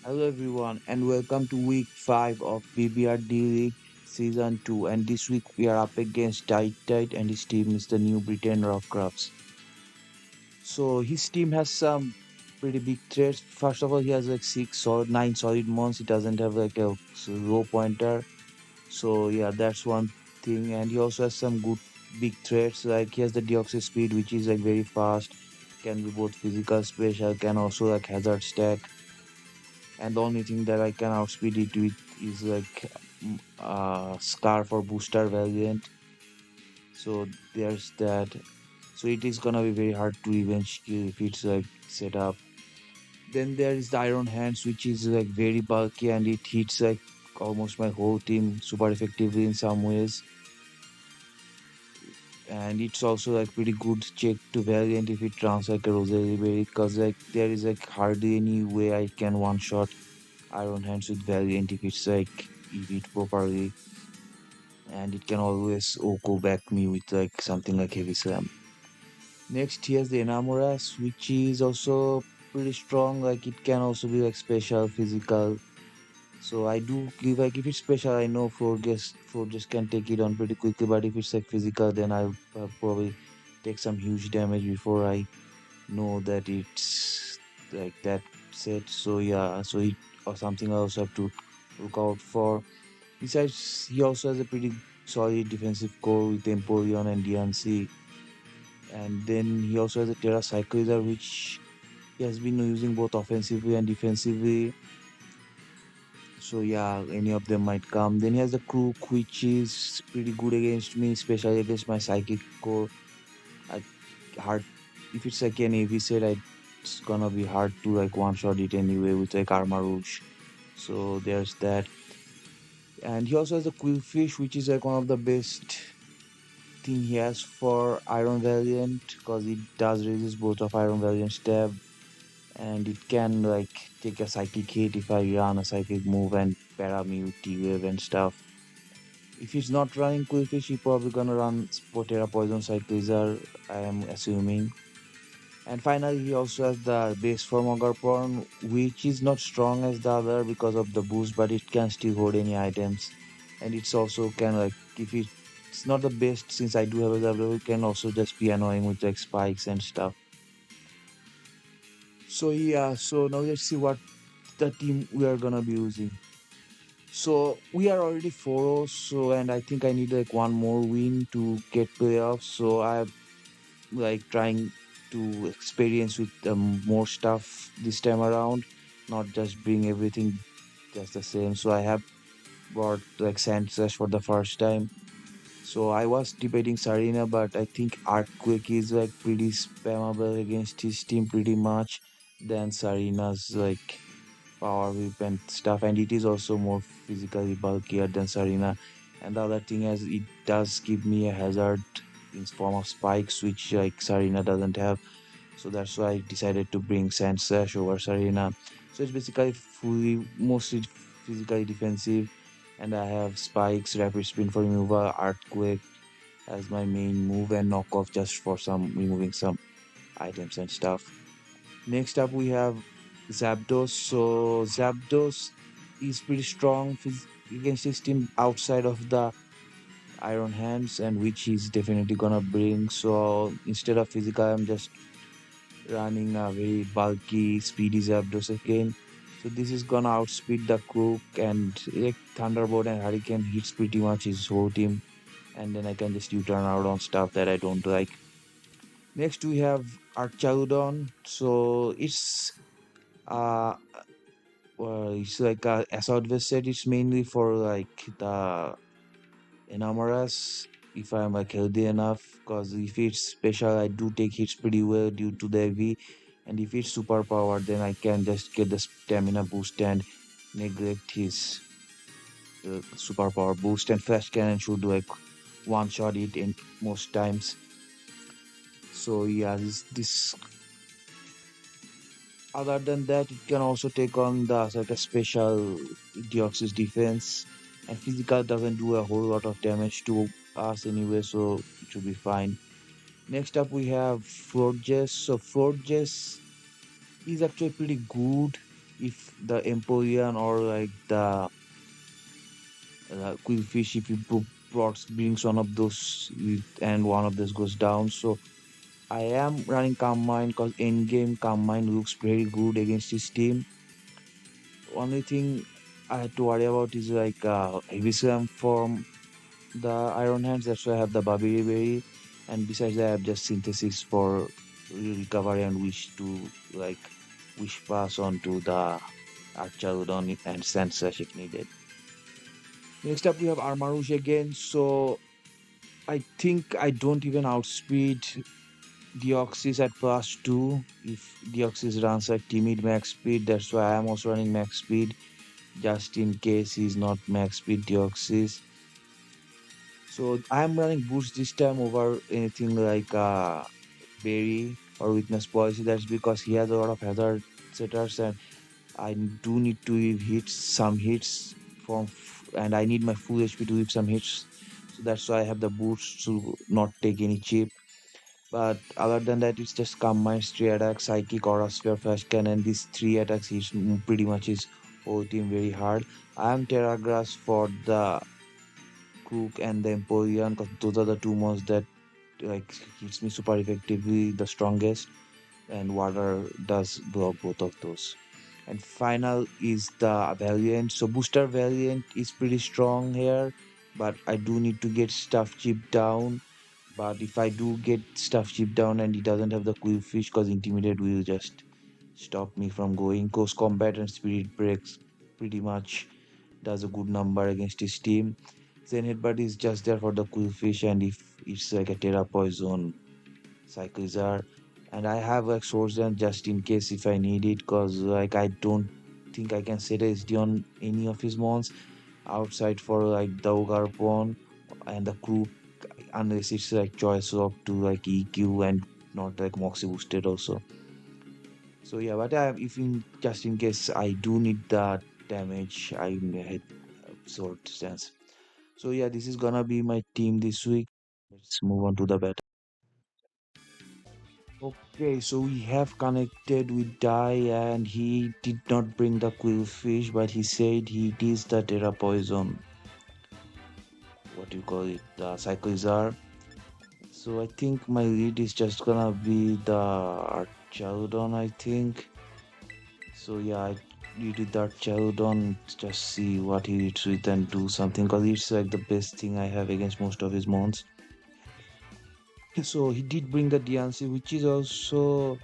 Hello everyone and welcome to week 5 of BBR-D League Season 2, and this week we are up against DyeItTight and his team is the new Brittain Rockruffs. So his team has some pretty big threats. First of all, he has like 9 solid mons. He doesn't have like a low pointer. So yeah, that's one thing. And he also has some good big threats. Like he has the Deoxys speed, which is like very fast. Can be both physical special, can also like hazard stack. And the only thing that I can outspeed it with is like Scar for booster variant. So there's that. So it is gonna be very hard to even kill if it's like set up. Then there is the Iron Hands, which is like very bulky and it hits like almost my whole team super effectively in some ways. And it's also like pretty good check to variant if it runs like a Rosary Berry, because like there is like hardly any way I can one shot Iron Hands with Valiant if it's like eat it properly, and it can always go back me with like something like Heavy Slam. Next, here's the Enamoras, which is also pretty strong. Like it can also be like special, physical. So I do give like if it's special, I know Forges can take it on pretty quickly. But if it's like physical, then I'll probably take some huge damage before I know that it's like that set. So yeah, so it or something I also have to look out for. Besides, he also has a pretty solid defensive core with Empoleon and DNC. And then he also has a Terra Cyclizer, which he has been using both offensively and defensively. So yeah, any of them might come. Then he has the Crook, which is pretty good against me, especially against my Psychic core. I hard if it's like an AV set, it's gonna be hard to like one shot it anyway with like Armarouge. So there's that. And he also has the Quillfish, which is like one of the best thing he has for Iron Valiant, because it does resist both of Iron Valiant stab, and it can like take a psychic hit if I run a psychic move and para me with T-Wave and stuff. If he's not running Quillfish, he probably gonna run Spotera Poison Cyclizer, I am assuming. And finally, he also has the base form Agarporn, which is not strong as the other because of the boost, but it can still hold any items. And it's also can like if it's not the best since I do have a level, it can also just be annoying with like spikes and stuff. So yeah, so now let's see what the team we are gonna be using. So we are already 4-0, so and I think I need like one more win to get playoffs. So I'm like trying to experience with more stuff this time around, not just bring everything just the same. So I have bought like Sand Slash for the first time. So I was debating Sarina, but I think Earthquake is like pretty spammable against his team pretty much than Sarina's like power whip and stuff, and it is also more physically bulkier than Sarina. And the other thing is it does give me a hazard in form of spikes, which like Sarina doesn't have. So that's why I decided to bring Sand Sash over Sarina. So it's basically fully mostly physically defensive, and I have spikes, rapid spin for removal, earthquake as my main move, and knockoff just for some removing some items and stuff. Next up, we have Zapdos. So Zapdos is pretty strong against his team outside of the Iron Hands, and which he's definitely gonna bring. So instead of physical, I'm just running a very bulky, speedy Zapdos again. So this is gonna outspeed the Crook, and like Thunderbolt and Hurricane hits pretty much his whole team, and then I can just U-turn out on stuff that I don't like. Next we have Archaudon. So uh it's like a assault vest set. It's mainly for like the Enamoras if I'm like healthy enough. Because if it's special, I do take hits pretty well due to the V. And if it's super powered, then I can just get the stamina boost and neglect his super power boost. And flash cannon should like one shot it in most times. So yeah, this other than that, it can also take on the like a special Deoxys defense, and physical doesn't do a whole lot of damage to us anyway, so it should be fine. Next up, we have Forges. So Forges is actually pretty good if the Emporian or like the Quillfish, if you brings one of those and one of those goes down. So I am running Calm Mind because in game Calm Mind looks very good against his team. Only thing I had to worry about is like heavy slam from the Iron Hands. That's why I have the Babiri Berry, and besides that, I have just Synthesis for recovery and wish to like wish pass on to the Archarodon and Sandslash if needed. Next up, we have Armarouge again. So I think I don't even outspeed Deoxys at +2. If Deoxys runs at timid max speed, that's why I am also running max speed, just in case he's not max speed Deoxys. So I'm running boost this time over anything like Berry or Witness Policy. That's because he has a lot of hazard setters, and I do need to hit some hits and I need my full HP to hit some hits. So that's why I have the boost to not take any chip. But other than that, it's just combined 3 attacks, Psychic, Aura Sphere, Flash Cannon. These 3 attacks hits pretty much his whole team very hard. I am Terra Grass for the Crook and the Emporion because those are the two mods that like hits me super effectively, the strongest, and Water does block both of those. And final is the Valiant. So Booster Valiant is pretty strong here, but I do need to get stuff chipped down. But if I do get stuff chipped down and he doesn't have the Quillfish, because Intimidate will just stop me from going. Close Combat and Spirit Breaks pretty much does a good number against his team. Zen Headbutt is just there for the Quillfish, and if it's like a Terra Poison, Cyclizar. And I have like Swords Dance just in case if I need it, because like I don't think I can set a SD on any of his mons outside for like the Ogarpon and the Crew, unless it's like choice of to like EQ and not like Moxie boosted also. So yeah, but if in just in case I do need the damage, I hit sword stance. So yeah, this is gonna be my team this week. Let's move on to the battle. Okay, so we have connected with Dye and he did not bring the Quillfish, but he said he is the Terra Poison. What do you call it? The Cyclizar. So I think my lead is just gonna be the Archarodon, I think. So yeah, I needed that Archarodon, just see what he hits with and do something, because it's like the best thing I have against most of his mons. So he did bring the DNC, which is also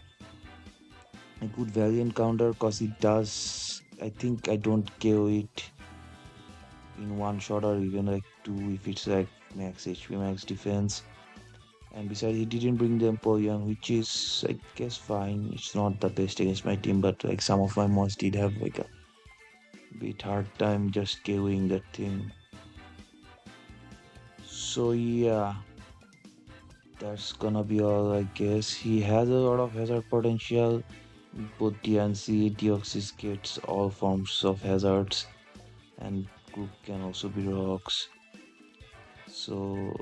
a good variant counter, because it does, I think I don't KO it in one shot or even like two if it's like max HP, max defense. And besides, he didn't bring the Empoleon, which is, I guess, fine. It's not the best against my team, but like some of my mons did have like a bit hard time just KOing that thing. So yeah, that's gonna be all, I guess. He has a lot of hazard potential. Both DNC, Deoxys gets all forms of hazards, and Group can also be rocks. So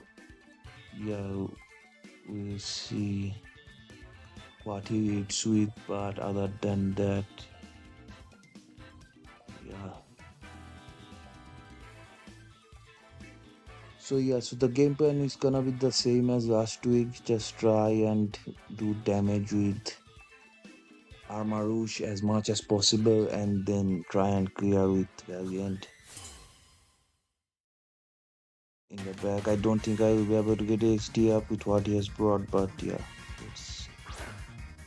yeah, we'll see what he hits with, but other than that, yeah. So yeah, so the game plan is gonna be the same as last week. Just try and do damage with Armarouge as much as possible, and then try and clear with Valiant in the back. I don't think I will be able to get HD up with what he has brought, but yeah, it's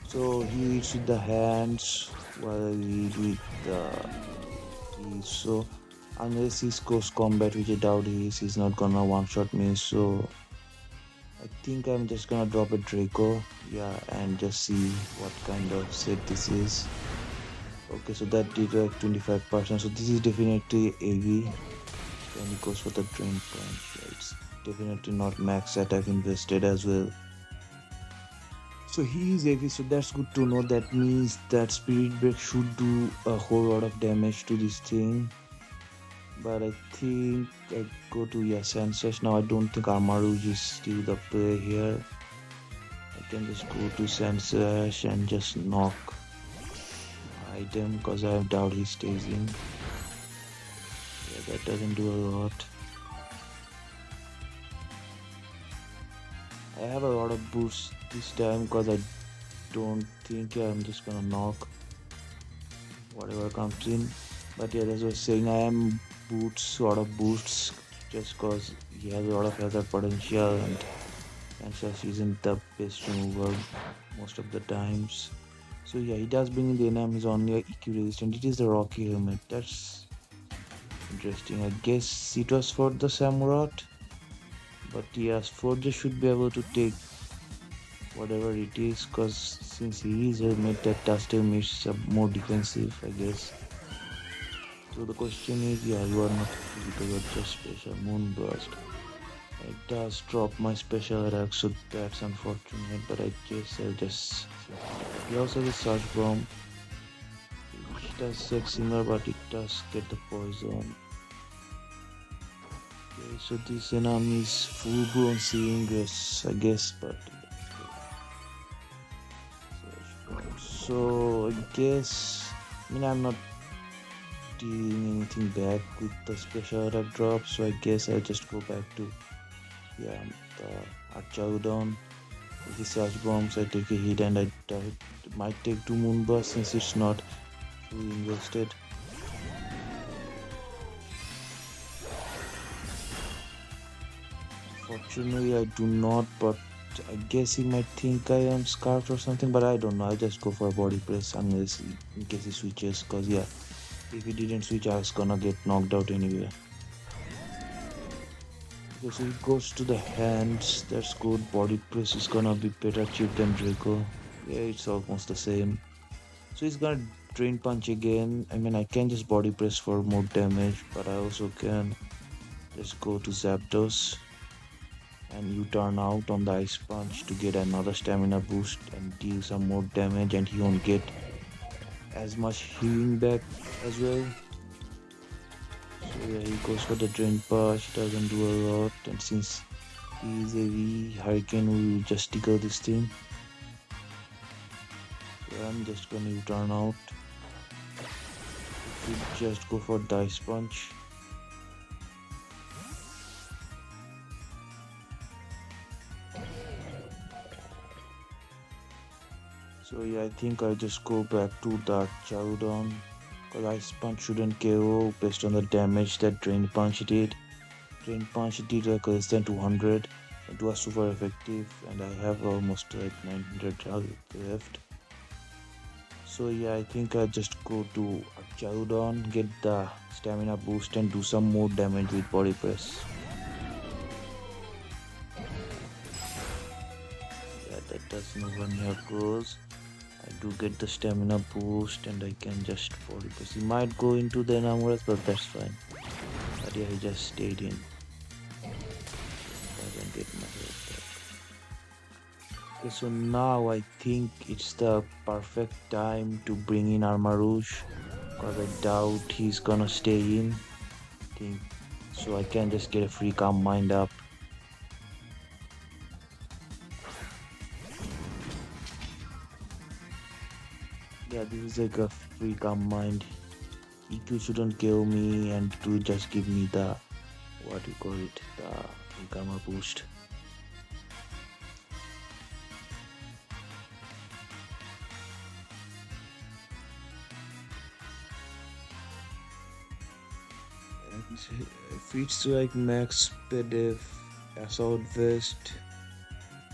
so he hits with the hands while I lead with the keys. So unless he's close combat, which I doubt he is, he's not gonna one shot me. So I think I'm just gonna drop a Draco, yeah, and just see what kind of set this is. Okay, so that did like 25%. So this is definitely AV. And it goes for the drain punch. Yeah, it's definitely not max attack invested as well. So he is AV, so that's good to know. That means that Spirit Break should do a whole lot of damage to this thing. But I think I go to Sandslash now. I don't think Armarouge is still the play here. I can just go to Sandslash and just knock. I item because I doubt he stays in. Yeah, that doesn't do a lot. I have a lot of boosts this time because I don't think, yeah, I'm just gonna knock whatever comes in. But yeah, that's what I was saying. I am boots sort of boosts just because he has a lot of hazard potential and Kansas isn't the best remover most of the times. So yeah, he does bring in the enam. He's only EQ resistant. It is the Rocky helmet. That's interesting. I guess it was for the Samurott. But yes, Forger should be able to take whatever it is, because since he is helmet, that Duster makes more defensive, I guess. So the question is, yeah, you are not physical, you're just special. Moonburst. It does drop my special attack, so that's unfortunate, but I guess I'll just... He also has a Surge Bomb, which does suck similar, but it does get the poison. Okay, so this enemy is full blown seeing this, I guess, but... So I guess... I mean, I'm not dealing anything back with the special attack drop, so I guess I'll just go back to, yeah, the Archaudon. With the Surge Bombs, I take a hit and I might take 2 Moonbursts since it's not fully invested. Fortunately, I do not, but I guess he might think I am Scarfed or something, but I don't know. I just go for a body press unless in case he switches, because yeah, if he didn't switch, I was gonna get knocked out anyway. Okay, so he goes to the hands. That's good. Body press is gonna be better cheap than Draco. Yeah, it's almost the same. So he's gonna Drain Punch again. I mean, I can just body press for more damage, but I also can just go to Zapdos and you turn out on the Ice Punch to get another stamina boost and deal some more damage, and he won't get as much healing back as well. So yeah, he goes for the Drain Punch, doesn't do a lot, and since he is a V, Hurricane will just tickle this thing. So I'm just gonna turn out. If you just go for the Ice Punch. So yeah, I think I just go back to that Chowdown, because Ice Punch shouldn't KO based on the damage that Drain Punch did. Drain Punch did like less than 200. It was super effective and I have almost like 900 health left. So yeah, I think I just go to Chowdown, get the stamina boost and do some more damage with body press. Yeah, that does no one here goes. I do get the stamina boost and I can just body press. He might go into the Armarouge, but that's fine. But yeah, he just stayed in. Doesn't get my health back. Okay, so now I think it's the perfect time to bring in Armarouge, because I doubt he's gonna stay in. So I can just get a free Calm Mind up. Yeah, this is like a free Calm Mind. EQ shouldn't kill me and to just give me the, what do you call it, the Gamma boost. And if it's like max speed, assault vest,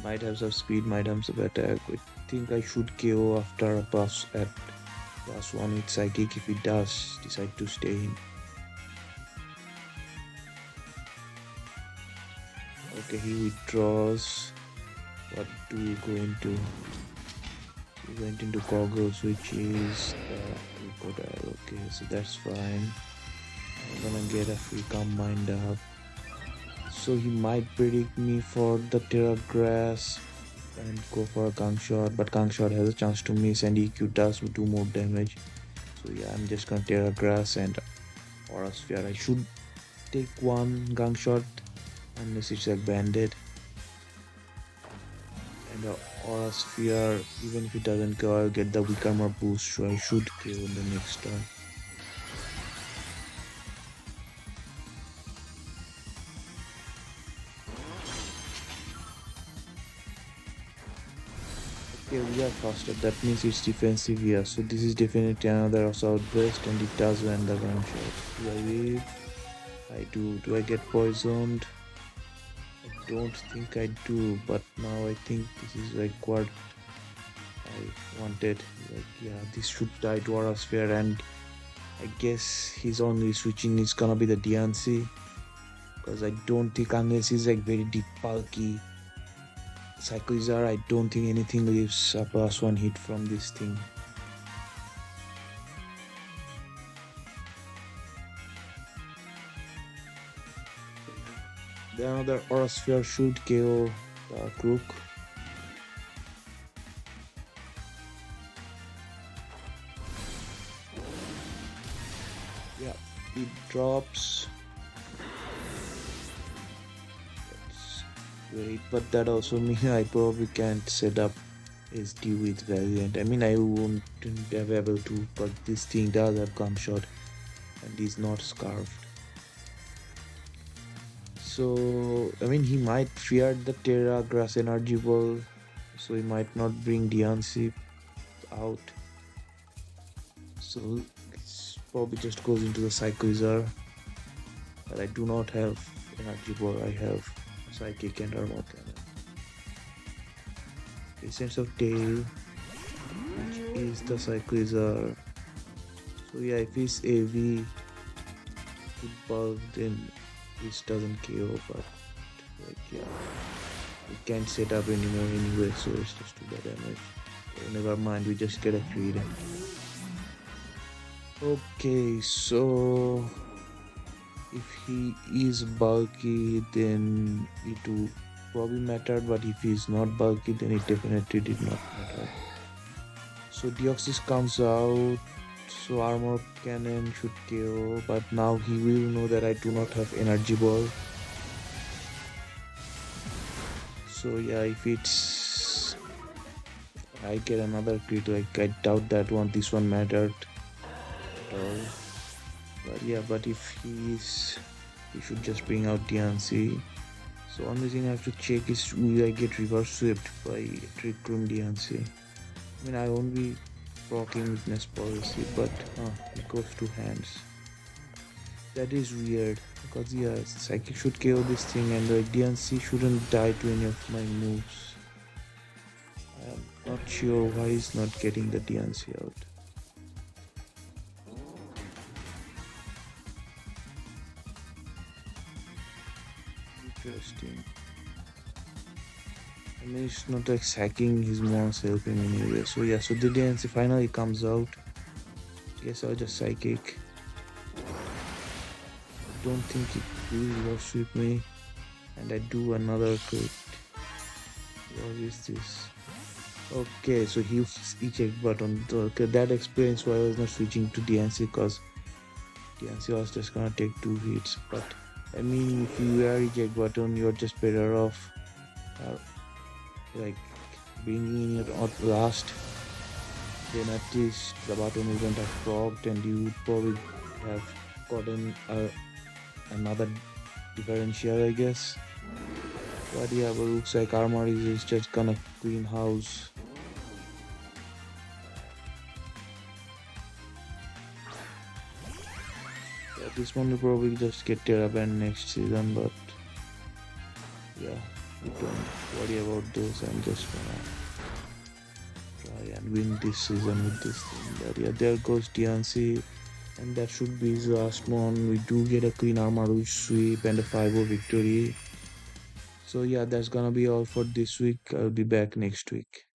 might have some speed, might have some attack. I think I should KO after a buff at +1 with psychic if he does decide to stay in. Okay, he withdraws. What do we go into? We went into goggles, which is crocodile. Okay, so that's fine. I'm gonna get a free Calm Mind up. So he might predict me for the Terra Grass and go for a Gunk Shot, but Gunk Shot has a chance to miss and EQ does do more damage. So yeah, I'm just gonna Terra Grass and Aura Sphere. I should take one Gunk Shot unless it's like banded. And Aura Sphere. Even if it doesn't go, I'll get the weak armor boost, so I should kill in the next turn. Okay, we are faster. That means it's defensive here. So this is definitely another assault burst, and it does land the ground shot. Do I live? I do. Do I get poisoned? I don't think I do, but now I think this is like what I wanted. Like, yeah, this should die to Aura Sphere, and I guess his only switching is gonna be the DNC. Because I don't think, unless he's like very deep bulky Cyclizar, I don't think anything leaves a +1 hit from this thing. The another Aura Sphere should kill the Crook. Yeah, it drops. Let's wait, but that also means I probably can't set up SD with Valiant. I mean, I won't be able to, but this thing does have gunshot and is not scarfed. So, I mean, he might fear the Terra Grass Energy Ball, so he might not bring DNC out. So, this probably just goes into the Psychoizar. But I do not have Energy Ball, I have Psychic and Armor Cannon. Essence of Tail, which is the Psychoizar. So, yeah, if he's AV with bulk, then this doesn't KO, but like, yeah, we can't set up anymore anyway, so it's just too bad damage. So never mind, we just get a crit. Okay, so if he is bulky, then it will probably matter, but if he's not bulky, then it definitely did not matter. So Deoxys comes out, so Armor Cannon should KO, but now he will know that I do not have Energy Ball. So yeah, if it's I get another crit, like I doubt that one this one mattered at all. But yeah, but if he should just bring out DNC. So only thing I have to check is will I get reverse swept by Trick Room DNC. I mean, I won't be proccing Witness Policy, but it goes to hands. That is weird, because yeah, Psychic should KO this thing and the DNC shouldn't die to any of my moves. I am not sure why he's not getting the DNC out. Interesting. I mean, it's not like sacking his monster helping anyway. So yeah, so the DNC finally comes out. Guess I'll just Psychic. I don't think it will rush with me. And I do another crit. What is this? Okay, so he uses eject button. Okay, that explains why I was not switching to DNC, because DNC was just gonna take 2 hits. But I mean, if you wear eject button, you're just better off like bringing it out last. Then at least the button wouldn't have procced, and you would probably have gotten another differential, I guess. But yeah, but looks like Armarouge is just gonna clean house. Yeah, this one will probably just get Terra banned next season, but yeah, don't worry about those. I'm just gonna try and win this season with this thing. But yeah, there goes DNC, and that should be his last one. We do get a clean Armarouge sweep and a 5-0 victory. So yeah, that's gonna be all for this week. I'll be back next week.